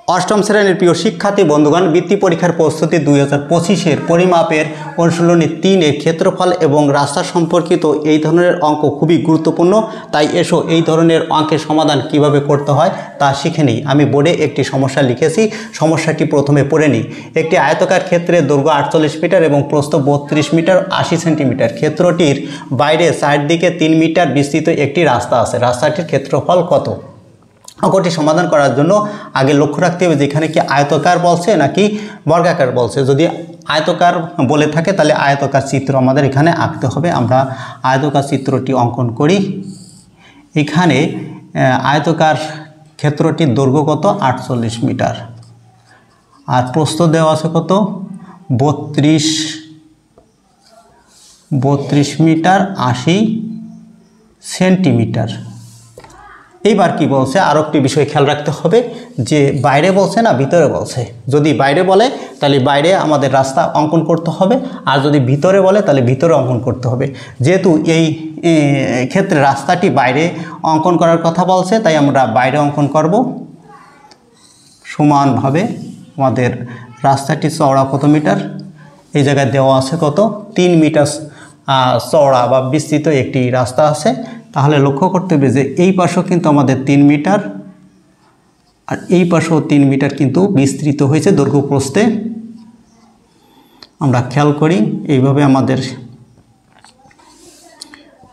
অষ্টম শ্রেণীর প্রিয় শিক্ষার্থী বন্ধুগণ, বৃত্তি পরীক্ষার প্রস্তুতি 2025-এর পরিমাপের অনুশীলনী 3-এর ক্ষেত্রফল এবং রাস্তা সম্পর্কিত এই ধরনের অঙ্ক খুবই গুরুত্বপূর্ণ। তাই এসো এই ধরনের অঙ্কের সমাধান কিভাবে করতে হয় তা শিখে নিই। আমি বোর্ডে একটি সমস্যা লিখেছি, সমস্যাটি প্রথমে পড়ে নিই। একটি আয়তাকার ক্ষেত্রে দৈর্ঘ্য 48 মিটার এবং প্রস্থ 32 মিটার 80 সেন্টিমিটার। ক্ষেত্রটির বাইরে চারদিকে 3 মিটার বিস্তৃত একটি রাস্তা আছে। রাস্তাটির ক্ষেত্রফল কত? অঙ্কটি সমাধান করার জন্য আগে লক্ষ্য রাখতে হবে যে এখানে কি আয়তাকার বলছে নাকি বর্গাকার বলছে। যদি আয়তাকার বলে থাকে তাহলে আয়তাকার চিত্র আমাদের এখানে আঁকতে হবে। আমরা আয়তাকার চিত্রটি অঙ্কন করি। এখানে আয়তাকার ক্ষেত্রটির দৈর্ঘ্য কত? 48 মিটার আর প্রস্থ দেওয়া আছে কত? 32 মিটার 80 সেন্টিমিটার। এইবার কি বলছে, আরও একটি বিষয় খেয়াল রাখতে হবে যে বাইরে বলছে না ভিতরে বলছে। যদি বাইরে বলে তাহলে বাইরে আমাদের রাস্তা অঙ্কন করতে হবে, আর যদি ভিতরে বলে তাহলে ভিতরে অঙ্কন করতে হবে। যেহেতু এই ক্ষেত্রে রাস্তাটি বাইরে অঙ্কন করার কথা বলছে তাই আমরা বাইরে অঙ্কন করব। সমানভাবে আমাদের রাস্তাটি চওড়া কত মিটার? এই জায়গায় দেওয়া আছে কত? 3 মিটার চওড়া বা বিস্তৃত একটি রাস্তা আছে। তাহলে লক্ষ্য করতে হবে যে এই পাশেও কিন্তু আমাদের 3 মিটার আর এই পাশেও 3 মিটার কিন্তু বিস্তৃত হয়েছে দৈর্ঘ্য প্রস্থে। আমরা খেয়াল করি এইভাবে আমাদের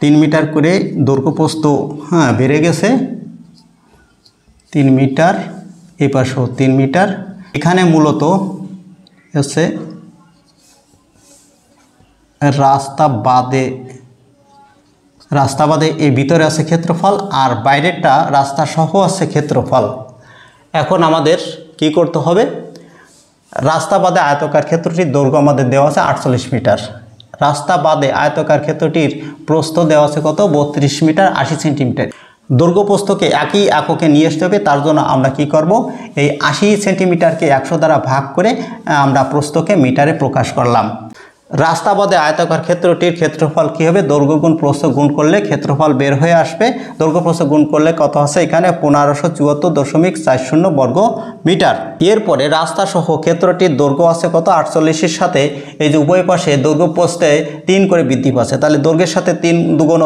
3 মিটার করে দৈর্ঘ্য প্রস্থ বেড়ে গেছে 3 মিটার, এই পাশেও 3 মিটার। এখানে মূলত হচ্ছে রাস্তা বাদে এই ভিতরে আছে ক্ষেত্রফল আর বাইরেটা রাস্তা সহ আছে ক্ষেত্রফল। এখন আমাদের কি করতে হবে? রাস্তা বাদে আয়তাকার ক্ষেত্রটির দৈর্ঘ্য আমাদের দেওয়া আছে 48 মিটার। রাস্তা বাদে আয়তাকার ক্ষেত্রটির প্রস্থ দেওয়া আছে কত? 32 মিটার 80 সেন্টিমিটার। দৈর্ঘ্য প্রস্থকে একই এককে নিয়ে আসতে হবে। তার জন্য আমরা কি করব? এই 80 সেন্টিমিটারকে 100 দ্বারা ভাগ করে আমরা প্রস্থকে মিটারে প্রকাশ করলাম। রাস্তা বাদে আয়তাকার ক্ষেত্রটির ক্ষেত্রফল কী হবে? দৈর্ঘ্য গুণ প্রস্থ গুণ করলে ক্ষেত্রফল বের হয়ে আসবে। দৈর্ঘ্য প্রস্থ গুণ করলে কত আছে? এখানে 1574.40 বর্গ মিটার। এরপরে রাস্তা সহ ক্ষেত্রটির দৈর্ঘ্য আছে কত? 48-এর সাথে এই যে উভয় পাশে দৈর্ঘ্য প্রস্থে 3 করে বৃদ্ধি পাচ্ছে, তাহলে দৈর্ঘ্যের সাথে 3 দুগুণ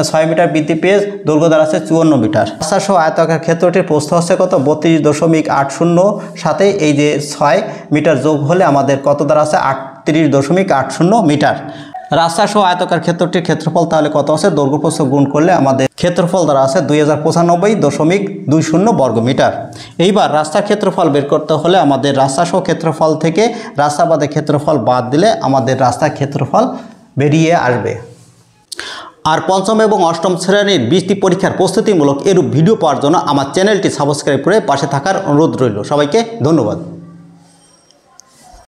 6 মিটার বৃদ্ধি পেয়ে দৈর্ঘ্য দাঁড়াচ্ছে 54 মিটার। রাস্তা সহ আয়তাকার ক্ষেত্রটির প্রস্থ আছে কত? 32.80 সাথে এই যে 6 মিটার যোগ হলে আমাদের কত দাঁড়াচ্ছে? 38.80 মিটার। রাস্তা সহ আয়তাকার ক্ষেত্রটির ক্ষেত্রফল তাহলে কত আছে? দৈর্ঘ্য প্রস্থ গুণ করলে আমাদের ক্ষেত্রফল দ্বারা আছে 2095.20 বর্গ মিটার। এইবার রাস্তার ক্ষেত্রফল বের করতে হলে আমাদের রাস্তা সহ ক্ষেত্রফল থেকে রাস্তা বাদে ক্ষেত্রফল বাদ দিলে আমাদের রাস্তার ক্ষেত্রফল বেরিয়ে আসবে। আর পঞ্চম এবং অষ্টম শ্রেণীর বৃত্তি পরীক্ষার প্রস্তুতিমূলক এরূপ ভিডিও পাওয়ার জন্য আমার চ্যানেলটি সাবস্ক্রাইব করে পাশে থাকার অনুরোধ রইল। সবাইকে ধন্যবাদ।